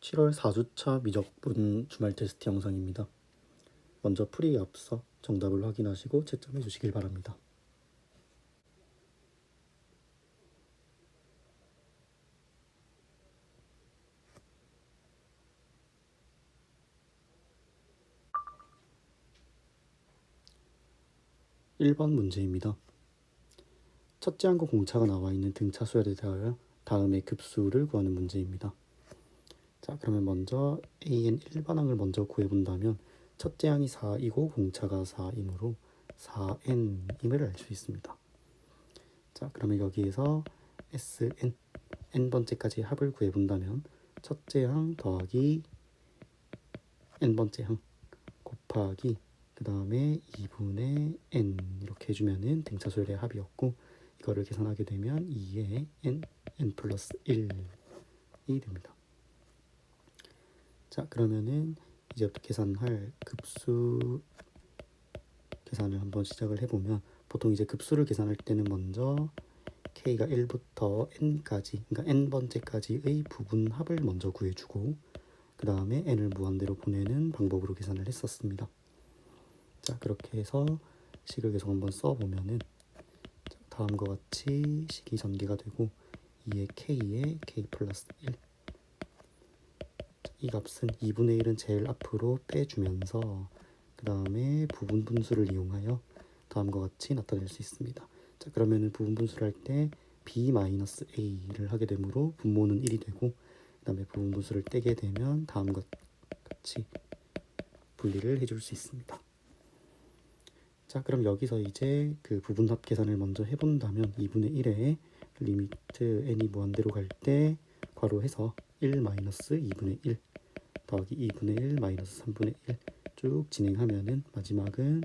7월 4주차 미적분 주말 테스트 영상입니다. 먼저 풀이에 앞서 정답을 확인하시고 채점해 주시길 바랍니다. (1번) 문제입니다. 첫째 항구 공차가 나와 있는 등차수열에 대하여 다음의 급수를 구하는 문제입니다. 자, 그러면 먼저 AN 일반항을 먼저 구해본다면 첫째 항이 4이고 공차가 4이므로 4n임을 알 수 있습니다. 자, 그러면 여기에서 SN, n번째까지 합을 구해본다면 첫째 항 더하기 n번째 항 곱하기 그 다음에 2분의 n 이렇게 해주면은 등차수열의 합이었고, 이거를 계산하게 되면 2의 n 플러스 1이 됩니다. 자, 그러면은 이제부터 계산할 급수 계산을 한번 시작을 해보면, 보통 이제 급수를 계산할 때는 먼저 k가 1부터 n까지, 그러니까 n번째까지의 부분합을 먼저 구해주고 그 다음에 n을 무한대로 보내는 방법으로 계산을 했었습니다. 자, 그렇게 해서 식을 계속 한번 써보면은 다음과 같이 식이 전개가 되고 2의 k에 k 플러스 1, 이 값은 2분의 1은 제일 앞으로 빼주면서 그 다음에 부분 분수를 이용하여 다음과 같이 나타낼 수 있습니다. 자, 그러면은 부분 분수를 할 때 b-a를 하게 되므로 분모는 1이 되고, 그 다음에 부분 분수를 떼게 되면 다음과 같이 분리를 해줄 수 있습니다. 자, 그럼 여기서 이제 그 부분합 계산을 먼저 해본다면 2분의 1에 리미트 n이 무한대로 갈 때 괄호해서 1-2분의 1 더하기 2분의 1-3분의 1 쭉 진행하면은 마지막은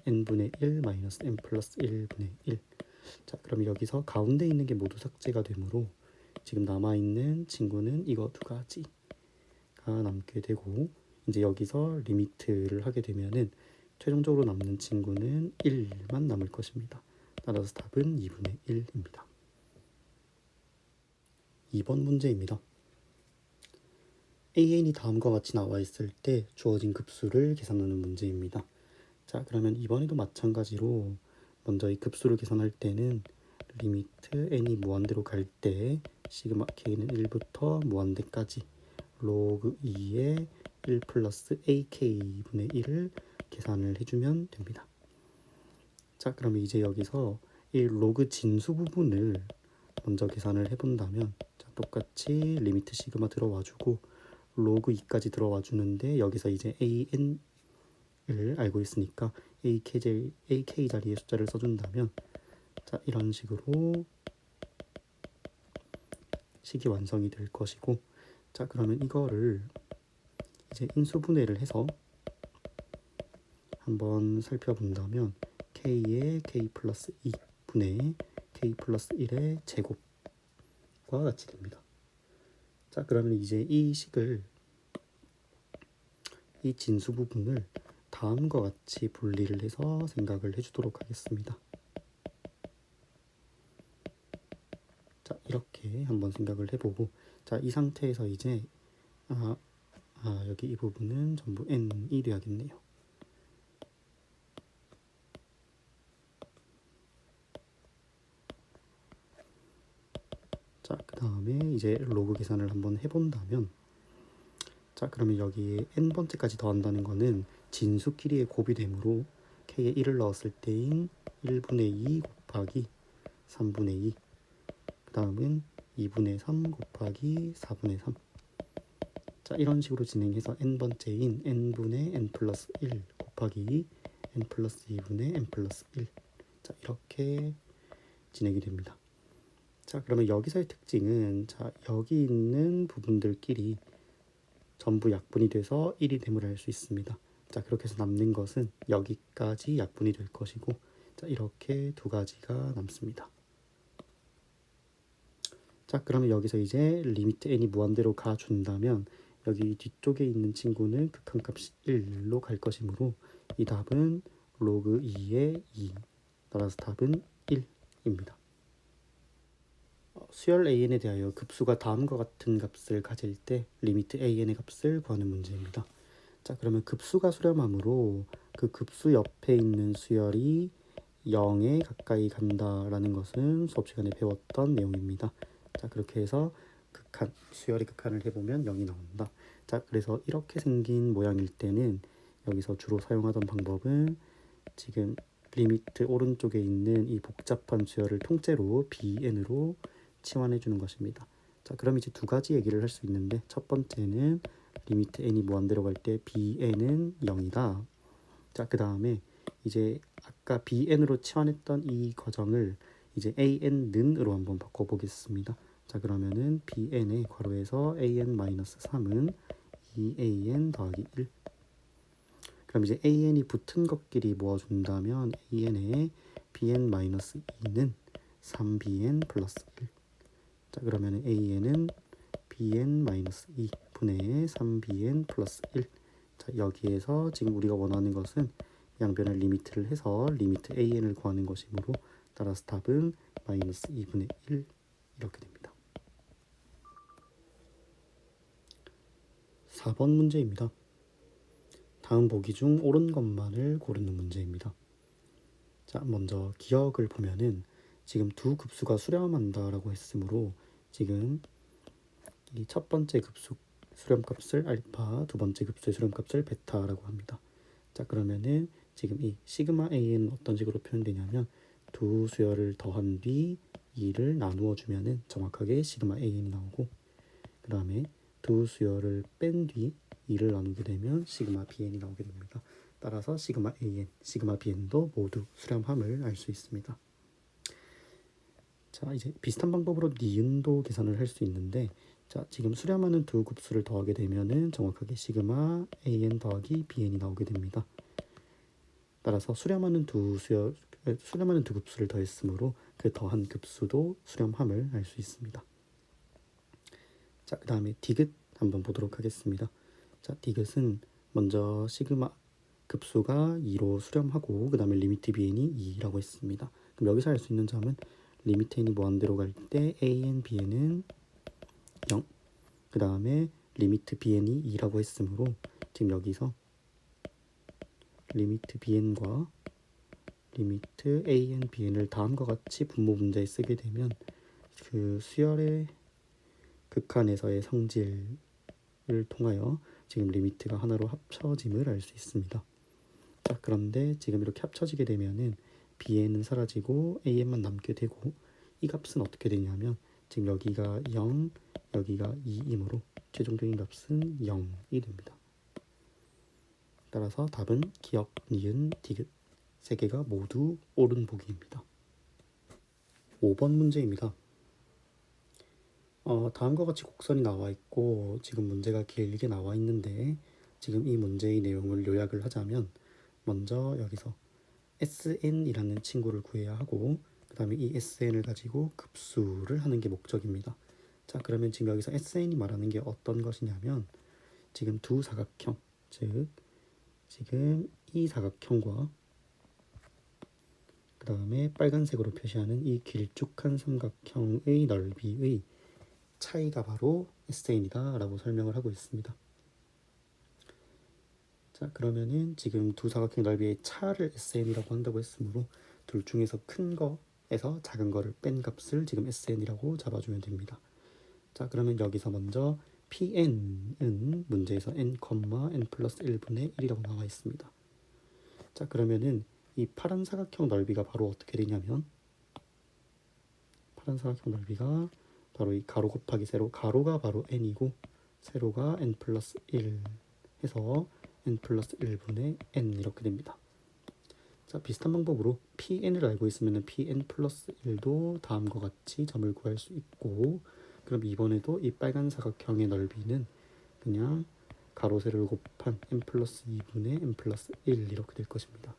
n분의 1 마이너스 n 플러스 1분의 1. 자, 그럼 여기서 가운데 있는 게 모두 삭제가 되므로 지금 남아있는 친구는 이거 두 가지가 남게 되고, 이제 여기서 리미트를 하게 되면은 최종적으로 남는 친구는 1만 남을 것입니다. 따라서 답은 2분의 1입니다. 2번 문제입니다. AN이 다음과 같이 나와 있을 때 주어진 급수를 계산하는 문제입니다. 자, 그러면 이번에도 마찬가지로 먼저 이 급수를 계산할 때는 리미트 n이 무한대로 갈 때 시그마 k는 1부터 무한대까지 로그 2의 1 플러스 ak분의 1을 계산을 해주면 됩니다. 자, 그러면 이제 여기서 이 로그 진수 부분을 먼저 계산을 해본다면, 자, 똑같이 리미트 시그마 들어와주고 로그 2까지 들어와주는데, 여기서 이제 an을 알고 있으니까 AK 자리에 숫자를 써준다면, 자, 이런 식으로 식이 완성이 될 것이고, 자, 그러면 이거를 이제 인수분해를 해서 한번 살펴본다면 k의 k 플러스 2분의 k 플러스 1의 제곱과 같이 됩니다. 자, 그러면 이제 이 식을, 이 진수 부분을 다음과 같이 분리를 해서 생각을 해주도록 하겠습니다. 자, 이렇게 한번 생각을 해보고, 자, 이 상태에서 이제 여기 이 부분은 전부 n이 되어야겠네요. 자, 그 다음에 이제 로그 계산을 한번 해본다면, 자, 그러면 여기에 n번째까지 더한다는 거는 진수끼리의 곱이 되므로 k에 1을 넣었을 때인 1분의 2 곱하기 3분의 2, 그 다음은 2분의 3 곱하기 4분의 3. 자, 이런 식으로 진행해서 n번째인 n분의 n 플러스 1 곱하기 n 플러스 2분의 n 플러스 1. 자, 이렇게 진행이 됩니다. 자, 그러면 여기서의 특징은, 자, 여기 있는 부분들끼리 전부 약분이 돼서 1이 됨을 알 수 있습니다. 자, 그렇게 해서 남는 것은 여기까지 약분이 될 것이고, 자, 이렇게 두 가지가 남습니다. 자, 그러면 여기서 이제 리미트 n이 무한대로 가준다면 여기 뒤쪽에 있는 친구는 극한값이 1로 갈 것이므로 이 답은 로그 2의 2, 따라서 답은 1입니다. 수열 AN에 대하여 급수가 다음과 같은 값을 가질 때 리미트 AN의 값을 구하는 문제입니다. 자, 그러면 급수가 수렴하므로 그 급수 옆에 있는 수열이 0에 가까이 간다라는 것은 수업 시간에 배웠던 내용입니다. 자, 그렇게 해서 극한, 수열의 극한을 해보면 0이 나온다. 자, 그래서 이렇게 생긴 모양일 때는 여기서 주로 사용하던 방법은 지금 리미트 오른쪽에 있는 이 복잡한 수열을 통째로 bn으로 치환해 주는 것입니다. 자, 그럼 이제 두 가지 얘기를 할 수 있는데, 첫 번째는 리미트 n이 무한대로 갈 때 bn은 0이다. 자, 그 다음에 이제 아까 bn으로 치환했던 이 과정을 이제 an는으로 한번 바꿔보겠습니다. 자, 그러면은 bn의 괄호에서 an-3은 2an 더하기 1. 그럼 이제 an이 붙은 것끼리 모아준다면 an의 bn-2는 3bn 플러스 1. 자, 그러면 an은 bn-2 분의 3bn 플러스 1. 자, 여기에서 지금 우리가 원하는 것은 양변을 리미트를 해서 리미트 an을 구하는 것이므로 따라서 답은 마이너스 2분의 1 이렇게 됩니다. 4번 문제입니다. 다음 보기 중 옳은 것만을 고르는 문제입니다. 자, 먼저 기억을 보면은 지금 두 급수가 수렴한다라고 했으므로 지금 이 첫 번째 급수 수렴값을 알파, 두 번째 급수의 수렴값을 베타라고 합니다. 자, 그러면은 지금 이 시그마 a는 어떤 식으로 표현되냐면 두 수열을 더한 뒤 2를 나누어 주면은 정확하게 시그마 an이 나오고, 그 다음에 두 수열을 뺀 뒤 2를 나누게 되면 시그마 bn이 나오게 됩니다. 따라서 시그마 an, 시그마 bn도 모두 수렴함을 알 수 있습니다. 자, 이제 비슷한 방법으로 니은도 계산을 할 수 있는데, 자, 지금 수렴하는 두 급수를 더하게 되면은 정확하게 시그마 an 더하기 bn이 나오게 됩니다. 따라서 수렴하는 두 급수를 더했으므로 그 더한 급수도 수렴함을 알 수 있습니다. 자, 그 다음에 디귿 한번 보도록 하겠습니다. 자, 디귿은 먼저 시그마 급수가 2로 수렴하고 그 다음에 리미트 bn이 2라고 했습니다. 그럼 여기서 알 수 있는 점은 리미트 n이 무한대로 갈 때 an, bn은 0, 그 다음에 리미트 bn이 2라고 했으므로 지금 여기서 리미트 bn과 리미트 an, bn을 다음과 같이 분모 문제에 쓰게 되면 그 수열의 극한에서의 성질을 통하여 지금 리미트가 하나로 합쳐짐을 알 수 있습니다. 자, 그런데 지금 이렇게 합쳐지게 되면은 bn은 사라지고 an만 남게 되고, 이 값은 어떻게 되냐면 지금 여기가 0, 여기가 2이므로 최종적인 값은 0이 됩니다. 따라서 답은 기역, 니은, 디귿 세 개가 모두 옳은 보기입니다. 5번 문제입니다. 다음과 같이 곡선이 나와 있고 지금 문제가 길게 나와 있는데, 지금 이 문제의 내용을 요약을 하자면 먼저 여기서 sn이라는 친구를 구해야 하고, 그 다음에 이 sn을 가지고 급수를 하는 게 목적입니다. 자, 그러면 지금 여기서 sn이 말하는 게 어떤 것이냐면 지금 두 사각형, 즉 지금 이 사각형과 그 다음에 빨간색으로 표시하는 이 길쭉한 삼각형의 넓이의 차이가 바로 SN이다 라고 설명을 하고 있습니다. 자, 그러면은 지금 두 사각형 넓이의 차를 SN이라고 한다고 했으므로 둘 중에서 큰 거에서 작은 거를 뺀 값을 지금 SN이라고 잡아주면 됩니다. 자, 그러면 여기서 먼저 PN은 문제에서 n, n 플러스 1분의 1이라고 나와 있습니다. 자, 그러면은 이 파란 사각형 넓이가 바로 어떻게 되냐면, 파란 사각형 넓이가 바로 이 가로 곱하기 세로, 가로가 바로 n이고 세로가 n 플러스 1 해서 n 플러스 1분의 n 이렇게 됩니다. 자, 비슷한 방법으로 pn을 알고 있으면 pn 플러스 1도 다음과 같이 점을 구할 수 있고, 그럼 이번에도 이 빨간 사각형의 넓이는 그냥 가로 세로를 곱한 n 플러스 2분의 n 플러스 1 이렇게 될 것입니다.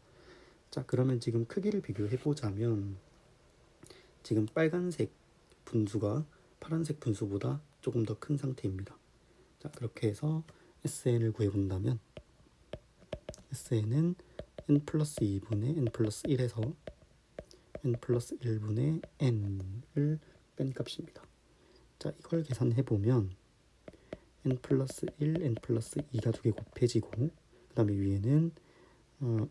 자, 그러면 지금 크기를 비교해 보자면 지금 빨간색 분수가 파란색 분수보다 조금 더 큰 상태입니다. 자, 그렇게 해서 SN을 구해본다면 SN은 n 플러스 2분의 n 플러스 1에서 n 플러스 1분의 n을 뺀 값입니다. 자, 이걸 계산해 보면 n 플러스 1, n 플러스 2가 두 개 곱해지고 그 다음에 위에는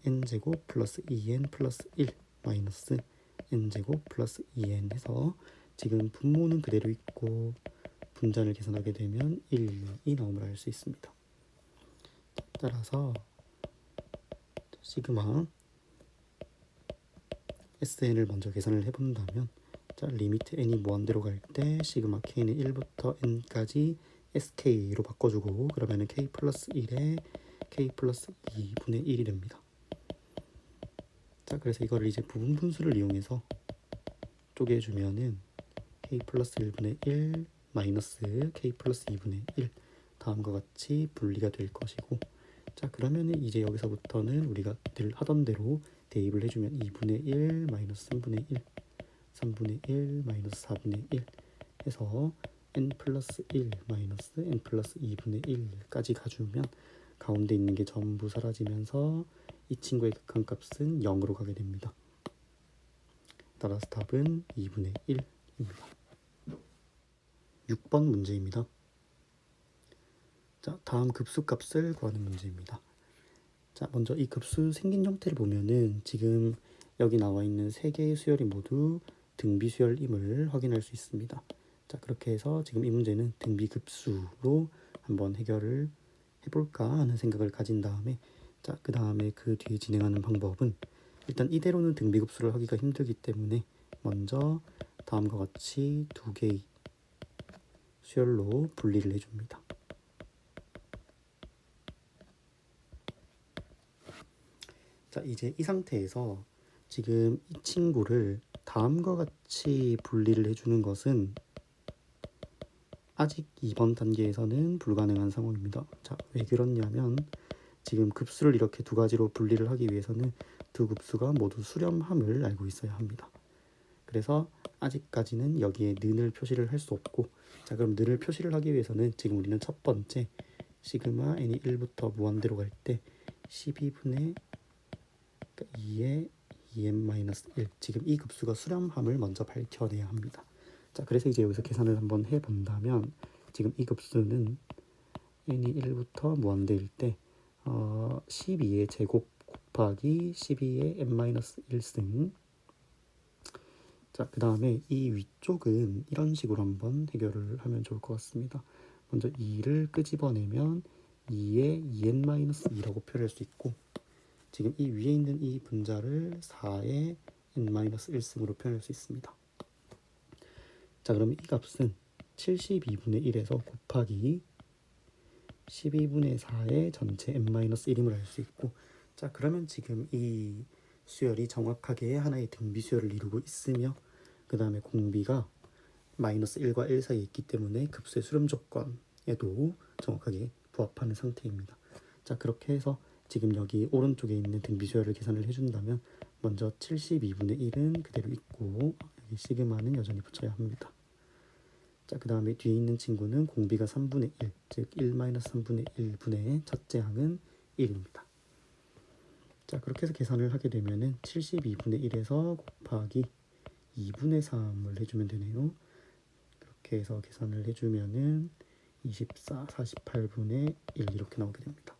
n제곱 플러스 2n 플러스 1 마이너스 n제곱 플러스 2n 해서 지금 분모는 그대로 있고 분자를 계산하게 되면 1이 나옴을 알 수 있습니다. 따라서 시그마 SN을 먼저 계산을 해본다면 자, 리미트 n이 무한대로 갈 때 시그마 k는 1부터 n까지 sk로 바꿔주고 그러면 k 플러스 1에 k 플러스 2분의 1이 됩니다. 자, 그래서 이거를 이제 부분 분수를 이용해서 쪼개주면은 k 플러스 1분의 1 마이너스 k 플러스 2분의 1 다음과 같이 분리가 될 것이고 자, 그러면은 이제 여기서부터는 우리가 늘 하던 대로 대입을 해주면 2분의 1 마이너스 3분의 1 3분의 1 마이너스 4분의 1 해서 n 플러스 1 마이너스 n 플러스 2분의 1까지 가주면 가운데 있는 게 전부 사라지면서 이 친구의 극한값은 0으로 가게 됩니다. 따라서 답은 2분의 1입니다. 6번 문제입니다. 자, 다음 급수값을 구하는 문제입니다. 자, 먼저 이 급수 생긴 형태를 보면은 지금 여기 나와 있는 세 개의 수열이 모두 등비수열임을 확인할 수 있습니다. 자, 그렇게 해서 지금 이 문제는 등비급수로 한번 해결을 해볼까 하는 생각을 가진 다음에 자, 그 다음에 그 뒤에 진행하는 방법은 일단 이대로는 등비급수를 하기가 힘들기 때문에 먼저 다음과 같이 두 개의 수열로 분리를 해줍니다. 자, 이제 이 상태에서 지금 이 친구를 다음과 같이 분리를 해주는 것은 아직 이번 단계에서는 불가능한 상황입니다. 자, 왜 그렇냐면 지금 급수를 이렇게 두 가지로 분리를 하기 위해서는 두 급수가 모두 수렴함을 알고 있어야 합니다. 그래서 아직까지는 여기에 는을 표시를 할 수 없고 자, 그럼 는을 표시를 하기 위해서는 지금 우리는 첫 번째 시그마 n이 1부터 무한대로 갈 때 12분의 2의 2n-1 지금 이 급수가 수렴함을 먼저 밝혀내야 합니다. 자, 그래서 이제 여기서 계산을 한번 해본다면 지금 이 급수는 n이 1부터 무한대일 때 12의 제곱 곱하기 12의 n-1승 자, 그 다음에 이 위쪽은 이런 식으로 한번 해결을 하면 좋을 것 같습니다. 먼저 2를 끄집어내면 2의 2n-2라고 표현할 수 있고 지금 이 위에 있는 이 분자를 4의 n-1승으로 표현할 수 있습니다. 자, 그럼 이 값은 72분의 1에서 곱하기 12분의 4의 전체 n-1임을 알 수 있고 자, 그러면 지금 이 수열이 정확하게 하나의 등비 수열을 이루고 있으며 그 다음에 공비가 마이너스 1과 1 사이에 있기 때문에 급수의 수렴 조건에도 정확하게 부합하는 상태입니다. 자, 그렇게 해서 지금 여기 오른쪽에 있는 등비수열을 계산을 해준다면 먼저 72분의 1은 그대로 있고 여기 시그마는 여전히 붙여야 합니다. 자, 그 다음에 뒤에 있는 친구는 공비가 3분의 1, 즉 1-3분의 1분의 첫째 항은 1입니다. 자, 그렇게 해서 계산을 하게 되면은 72분의 1에서 곱하기 2분의 3을 해주면 되네요. 그렇게 해서 계산을 해주면은 24, 48분의 1 이렇게 나오게 됩니다.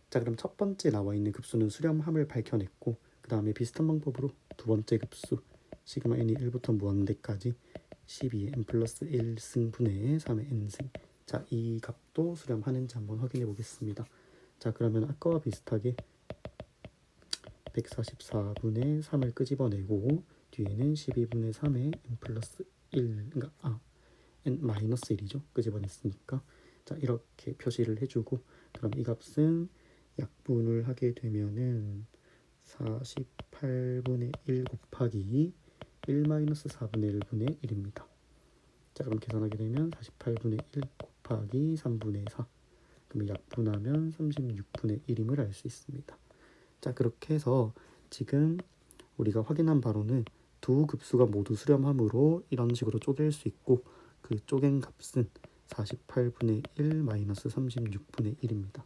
자, 그럼 첫 번째 나와 있는 급수는 수렴함을 밝혀냈고 그 다음에 비슷한 방법으로 두 번째 급수 시그마 n이 1부터 무한대까지 12의 n 플러스 1승분의 3의 n승 자, 이 값도 수렴하는지 한번 확인해 보겠습니다. 자, 그러면 아까와 비슷하게 144분의 3을 끄집어내고 뒤에는 12분의 3의 n 플러스 1 그러니까 n 마이너스 1이죠. 끄집어냈으니까 자, 이렇게 표시를 해주고 그럼 이 값은 약분을 하게 되면은 48분의 1 곱하기 1-4분의 1분의 1입니다. 자, 그럼 계산하게 되면 48분의 1 곱하기 3분의 4 그럼 약분하면 36분의 1임을 알 수 있습니다. 자, 그렇게 해서 지금 우리가 확인한 바로는 두 급수가 모두 수렴함으로 이런 식으로 쪼갤 수 있고 그 쪼갠 값은 48분의 1 마이너스 36분의 1입니다.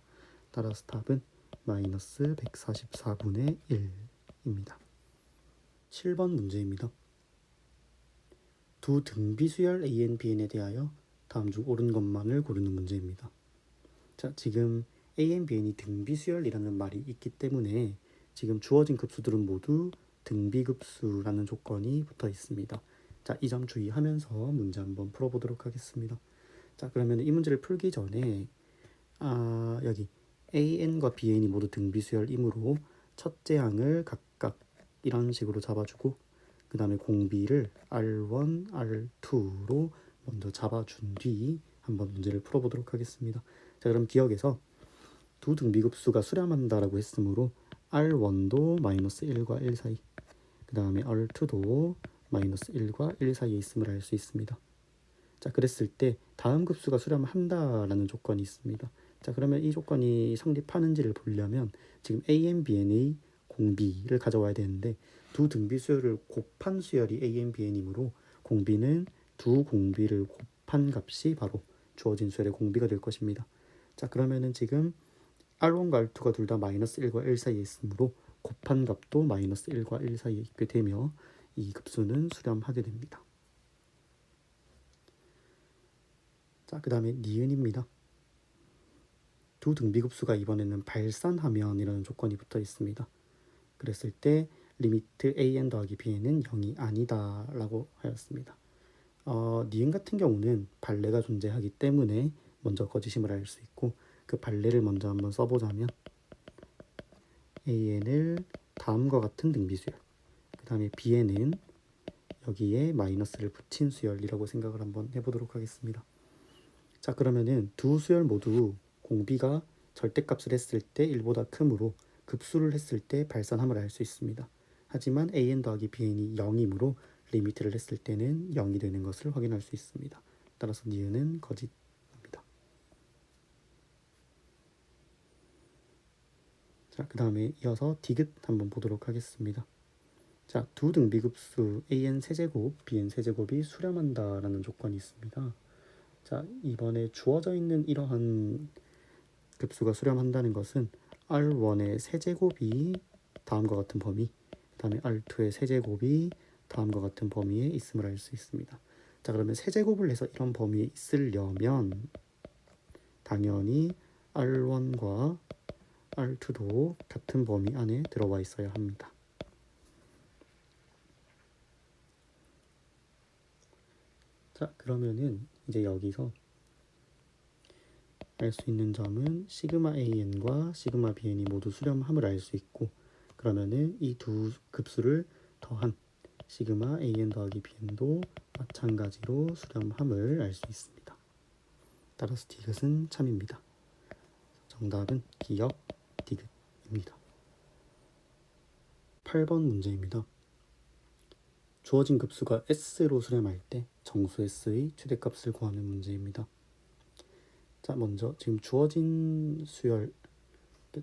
따라서 답은 마이너스 144분의 1입니다. 7번 문제입니다. 두 등비수열 AN, BN에 대하여 다음 중 옳은 것만을 고르는 문제입니다. 자, 지금 AN, BN이 등비수열이라는 말이 있기 때문에 지금 주어진 급수들은 모두 등비급수라는 조건이 붙어 있습니다. 자, 이 점 주의하면서 문제 한번 풀어보도록 하겠습니다. 자, 그러면 이 문제를 풀기 전에 여기 AN과 BN이 모두 등비수열이므로 첫째 항을 각각 이런 식으로 잡아주고 그 다음에 공비를 R1, R2로 먼저 잡아준 뒤 한번 문제를 풀어보도록 하겠습니다. 자, 그럼 기억에서 두 등비급수가 수렴한다라고 했으므로 R1도 마이너스 1과 1 사이, 그 다음에 R2도 마이너스 1과 1 사이에 있음을 알 수 있습니다. 자, 그랬을 때 다음 급수가 수렴한다라는 조건이 있습니다. 자, 그러면 이 조건이 성립하는지를 보려면 지금 AN, BN의 공비를 가져와야 되는데 두 등비수열을 곱한 수열이 AN, BN이므로 공비는 두 공비를 곱한 값이 바로 주어진 수열의 공비가 될 것입니다. 자, 그러면은 지금 R1과 R2가 둘 다 마이너스 1과 1 사이에 있으므로 곱한 값도 마이너스 1과 1 사이에 있게 되며 이 급수는 수렴하게 됩니다. 자, 그 다음에 니은입니다. 두 등비급수가 이번에는 발산하면이라는 조건이 붙어 있습니다. 그랬을 때 리미트 AN 더하기 BN은 0이 아니다 라고 하였습니다. 니은 같은 경우는 발레가 존재하기 때문에 먼저 거짓임을 알 수 있고 그 발레를 먼저 한번 써보자면 AN을 다음과 같은 등비수열, 그 다음에 BN은 여기에 마이너스를 붙인 수열이라고 생각을 한번 해보도록 하겠습니다. 자, 그러면은 두 수열 모두 공비가 절대값을 했을 때 1보다 크므로 급수를 했을 때 발산함을 알 수 있습니다. 하지만 AN 더하기 BN이 0이므로 리미트를 했을 때는 0이 되는 것을 확인할 수 있습니다. 따라서 니은은 거짓입니다. 자, 그 다음에 이어서 디귿 한번 보도록 하겠습니다. 자, 두 등비급수 AN 세제곱, BN 세제곱이 수렴한다라는 조건이 있습니다. 자, 이번에 주어져 있는 이러한 급수가 수렴한다는 것은 R1의 세제곱이 다음과 같은 범위, 그 다음에 R2의 세제곱이 다음과 같은 범위에 있음을 알 수 있습니다. 자, 그러면 세제곱을 해서 이런 범위에 있으려면 당연히 R1과 R2도 같은 범위 안에 들어와 있어야 합니다. 자, 그러면은 이제 여기서 알 수 있는 점은 시그마 AN과 시그마 BN이 모두 수렴함을 알 수 있고 그러면은 이 두 급수를 더한 시그마 AN 더하기 BN도 마찬가지로 수렴함을 알 수 있습니다. 따라서 디귿은 참입니다. 정답은 기역 디귿입니다. 8번 문제입니다. 주어진 급수가 S로 수렴할 때 정수 S의 최대값을 구하는 문제입니다. 자, 먼저 지금 주어진 수열,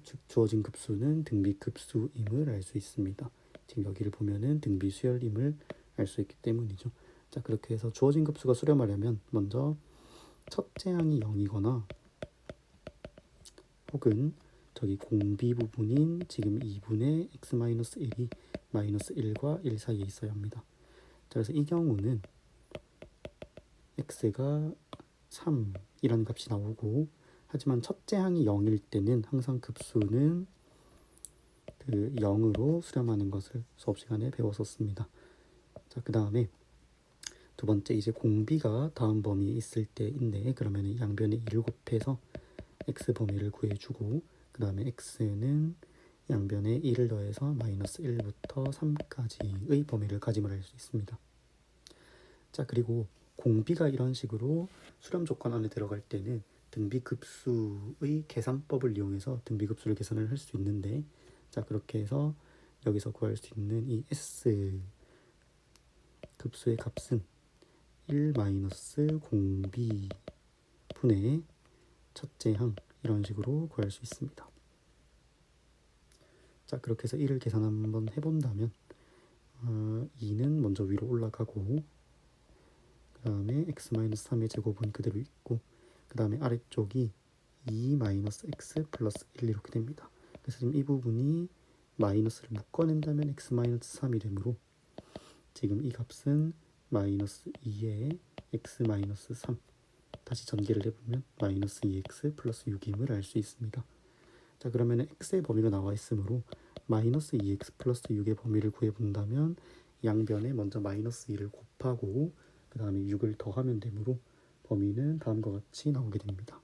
즉 주어진 급수는 등비급수임을 알 수 있습니다. 지금 여기를 보면은 등비수열임을 알 수 있기 때문이죠. 자, 그렇게 해서 주어진 급수가 수렴하려면 먼저 첫째 항이 0이거나 혹은 저기 공비 부분인 지금 2분의 x-1이 마이너스 1과 1 사이에 있어야 합니다. 자, 그래서 이 경우는 x가 3이라는 값이 나오고 하지만 첫째 항이 0일 때는 항상 급수는 그 0으로 수렴하는 것을 수업 시간에 배웠었습니다. 자, 그 다음에 두 번째 이제 공비가 다음 범위에 있을 때인데 그러면 양변에 2를 곱해서 x 범위를 구해주고 그 다음에 x는 양변에 1을 더해서 마이너스 1부터 3까지의 범위를 가짐을 알 수 있습니다. 자, 그리고 공비가 이런 식으로 수렴 조건 안에 들어갈 때는 등비급수의 계산법을 이용해서 등비급수를 계산을 할 수 있는데 자, 그렇게 해서 여기서 구할 수 있는 이 S 급수의 값은 1 마이너스 공비 분의 첫째 항 이런 식으로 구할 수 있습니다. 자, 그렇게 해서 1을 계산 한번 해본다면 2는 먼저 위로 올라가고 그 다음에 x-3의 제곱은 그대로 있고 그 다음에 아래쪽이 2 마이너스 x 플러스 1 이렇게 됩니다. 그래서 지금 이 부분이 마이너스를 묶어낸다면 x-3이 되므로 지금 이 값은 마이너스 2에 x 마이너스 3 다시 전개를 해보면 마이너스 2x 플러스 6임을 알 수 있습니다. 자, 그러면 x의 범위가 나와 있으므로 마이너스 2x 플러스 6의 범위를 구해본다면 양변에 먼저 마이너스 2를 곱하고 그 다음에 6을 더하면 되므로 범위는 다음과 같이 나오게 됩니다.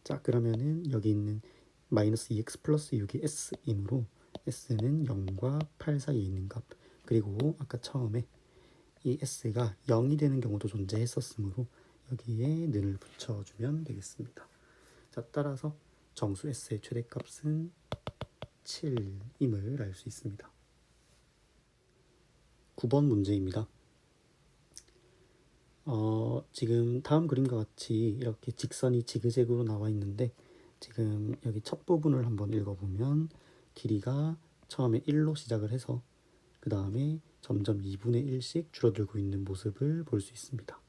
자, 그러면은 여기 있는 마이너스 2x 플러스 6이 s이므로 s는 0과 8 사이에 있는 값, 그리고 아까 처음에 이 s가 0이 되는 경우도 존재했었으므로 여기에 는을 붙여주면 되겠습니다. 자, 따라서 정수 s의 최대값은 7임을 알 수 있습니다. 9번 문제입니다. 지금 다음 그림과 같이 이렇게 직선이 지그재그로 나와 있는데, 지금 여기 첫 부분을 한번 읽어보면 길이가 처음에 1로 시작을 해서 그 다음에 점점 2분의 1씩 줄어들고 있는 모습을 볼 수 있습니다.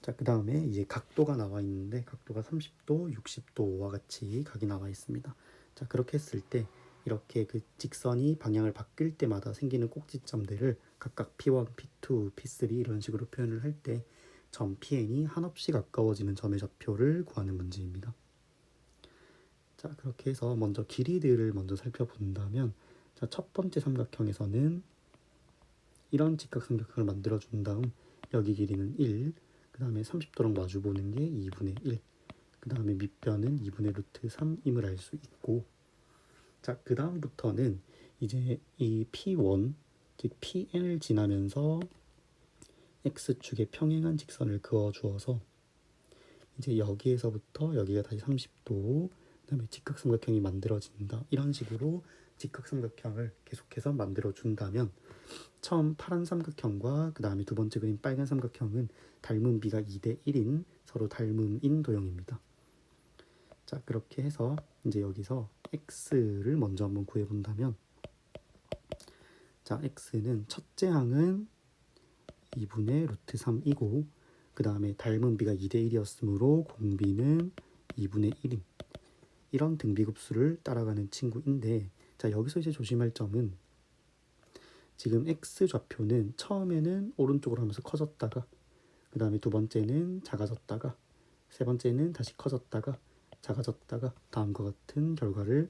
자, 그 다음에 이제 각도가 나와 있는데 각도가 30도, 60도와 같이 각이 나와 있습니다. 자, 그렇게 했을 때 이렇게 그 직선이 방향을 바뀔 때마다 생기는 꼭지점들을 각각 P1, P2, P3 이런 식으로 표현을 할 때 점 Pn이 한없이 가까워지는 점의 좌표를 구하는 문제입니다. 자, 그렇게 해서 먼저 길이들을 먼저 살펴본다면, 자, 첫 번째 삼각형에서는 이런 직각삼각형을 만들어 준 다음 여기 길이는 1, 그 다음에 30도랑 마주보는 게 2분의 1, 그 다음에 밑변은 2분의 루트 3임을 알 수 있고, 자, 그 다음부터는 이제 이 P1, 즉 PN을 지나면서 X축에 평행한 직선을 그어 주어서 이제 여기에서부터 여기가 다시 30도, 그 다음에 직각삼각형이 만들어진다, 이런 식으로 직각삼각형을 계속해서 만들어 준다면 처음 파란 삼각형과 그 다음에 두 번째 그림 빨간 삼각형은 닮은 비가 2대 1인 서로 닮음인 도형입니다. 자, 그렇게 해서 이제 여기서 x를 먼저 한번 구해본다면, 자, x는 첫째 항은 2분의 루트 3이고 그 다음에 닮은 비가 2대 1이었으므로 공비는 2분의 1인 이런 등비급수를 따라가는 친구인데, 자, 여기서 이제 조심할 점은 지금 x 좌표는 처음에는 오른쪽으로 하면서 커졌다가 그 다음에 두 번째는 작아졌다가 세 번째는 다시 커졌다가 작아졌다가 다음과 같은 결과를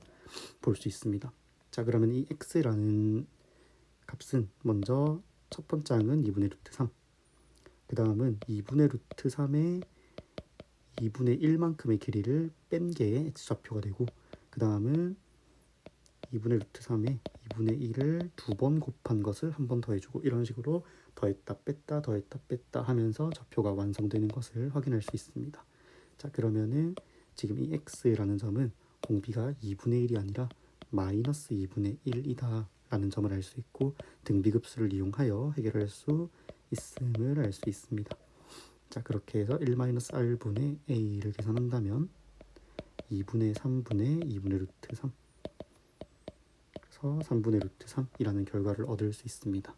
볼 수 있습니다. 자, 그러면 이 x라는 값은 먼저 첫 번째 항은 2분의 루트 3, 그 다음은 2분의 루트 3의 2분의 1만큼의 길이를 뺀 게 x좌표가 되고, 그 다음은 2분의 루트 3에 2분의 1을 두 번 곱한 것을 한 번 더해주고, 이런 식으로 더했다 뺐다 더했다 뺐다 하면서 좌표가 완성되는 것을 확인할 수 있습니다. 자, 그러면은 지금 이 x라는 점은 공비가 2분의 1이 아니라 마이너스 2분의 1이다 라는 점을 알 수 있고, 등비급수를 이용하여 해결할 수 있음을 알 수 있습니다. 자, 그렇게 해서 1-r분의 a를 계산한다면 2분의 3분의 2분의 루트 3 그래서 3분의 루트 3이라는 결과를 얻을 수 있습니다.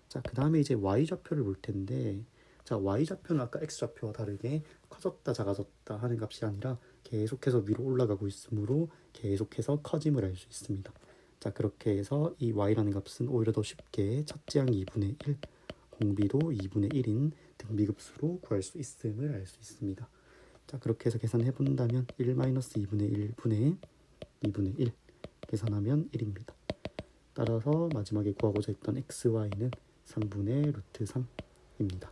자, 그 다음에 이제 y좌표를 볼 텐데, 자, y좌표는 아까 x좌표와 다르게 커졌다 작아졌다 하는 값이 아니라 계속해서 위로 올라가고 있으므로 계속해서 커짐을 알 수 있습니다. 자, 그렇게 해서 이 y라는 값은 오히려 더 쉽게 첫째 항 2분의 1, 공비도 2분의 1인 등비급수로 구할 수 있음을 알 수 있습니다. 자, 그렇게 해서 계산해 본다면 1-2분의 1분의 2분의 1 계산하면 1입니다. 따라서 마지막에 구하고자 했던 xy는 3분의 루트 3입니다.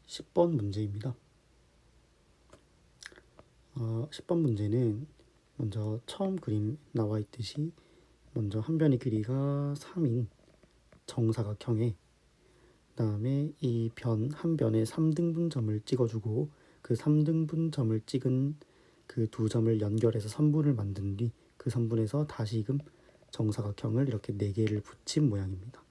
10번 문제입니다. 10번 문제는 먼저 처음 그림 나와 있듯이 먼저 한 변의 길이가 3인 정사각형에 그 다음에 이 변 한 변에 3등분점을 찍어주고 그 3등분점을 찍은 그 두 점을 연결해서 3분을 만든 뒤 그 3분에서 다시금 정사각형을 이렇게 4개를 붙인 모양입니다.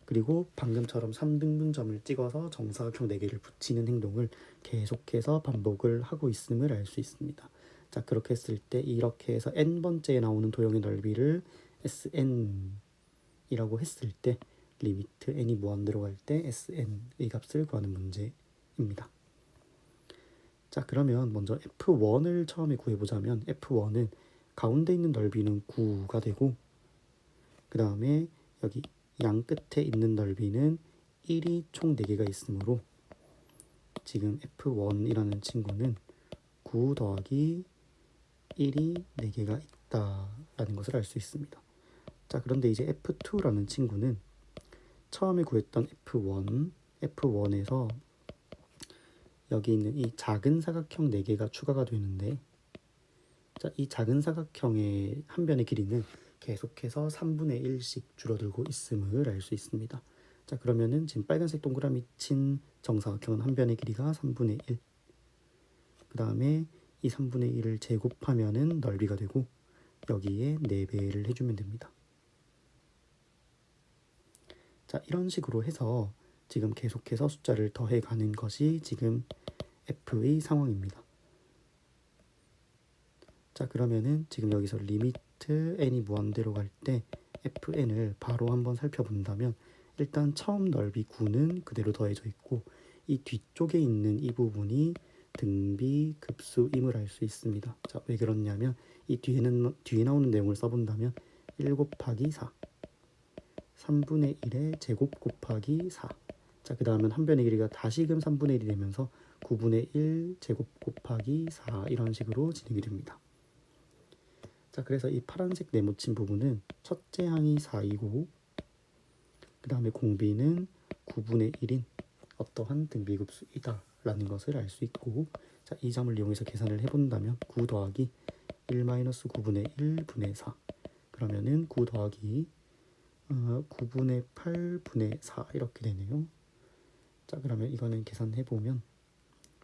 그리고 방금처럼 3등분점을 찍어서 정사각형 4개를 붙이는 행동을 계속해서 반복을 하고 있음을 알 수 있습니다. 자, 그렇게 했을 때 이렇게 해서 n번째에 나오는 도형의 넓이를 sn이라고 했을 때 리미트 n이 무한대로 갈 때 sn의 값을 구하는 문제입니다. 자, 그러면 먼저 F1을 처음에 구해보자면 F1은 가운데 있는 넓이는 9가 되고 그 다음에 여기 양 끝에 있는 넓이는 1이 총 4개가 있으므로 지금 F1이라는 친구는 9 더하기 1이 4개가 있다라는 것을 알 수 있습니다. 자, 그런데 이제 F2라는 친구는 처음에 구했던 F1에서 여기 있는 이 작은 사각형 4개가 추가가 되는데 자, 이 작은 사각형의 한 변의 길이는 계속해서 3분의 1씩 줄어들고 있음을 알 수 있습니다. 자, 그러면은 지금 빨간색 동그라미 친 정사각형은 한 변의 길이가 3분의 1. 그 다음에 이 3분의 1을 제곱하면은 넓이가 되고 여기에 4배를 해주면 됩니다. 자, 이런 식으로 해서 지금 계속해서 숫자를 더해가는 것이 지금 f의 상황입니다. 자, 그러면은 지금 여기서 리미트 n이 무한대로 갈 때 fn을 바로 한번 살펴본다면 일단 처음 넓이 9는 그대로 더해져 있고 이 뒤쪽에 있는 이 부분이 등비 급수임을 알 수 있습니다. 자, 왜 그렇냐면 이 뒤에 나오는 내용을 써본다면 1 곱하기 4 3분의 1의 제곱 곱하기 4. 자, 그 다음은 한 변의 길이가 다시금 3분의 1이 되면서 9분의 1 제곱 곱하기 4 이런 식으로 진행이 됩니다. 자, 그래서 이 파란색 네모친 부분은 첫째 항이 4이고 그 다음에 공비는 9분의 1인 어떠한 등비급수이다 라는 것을 알 수 있고 자, 이 점을 이용해서 계산을 해본다면 9 더하기 1 마이너스 9분의 1 분의 4 그러면은 9 더하기 9분의 8분의 4 이렇게 되네요. 자, 그러면 이거는 계산해보면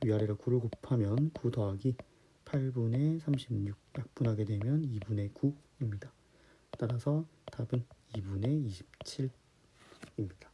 위아래로 9를 곱하면 9 더하기 8분의 36 약분하게 되면 2분의 9입니다. 따라서 답은 2분의 27입니다.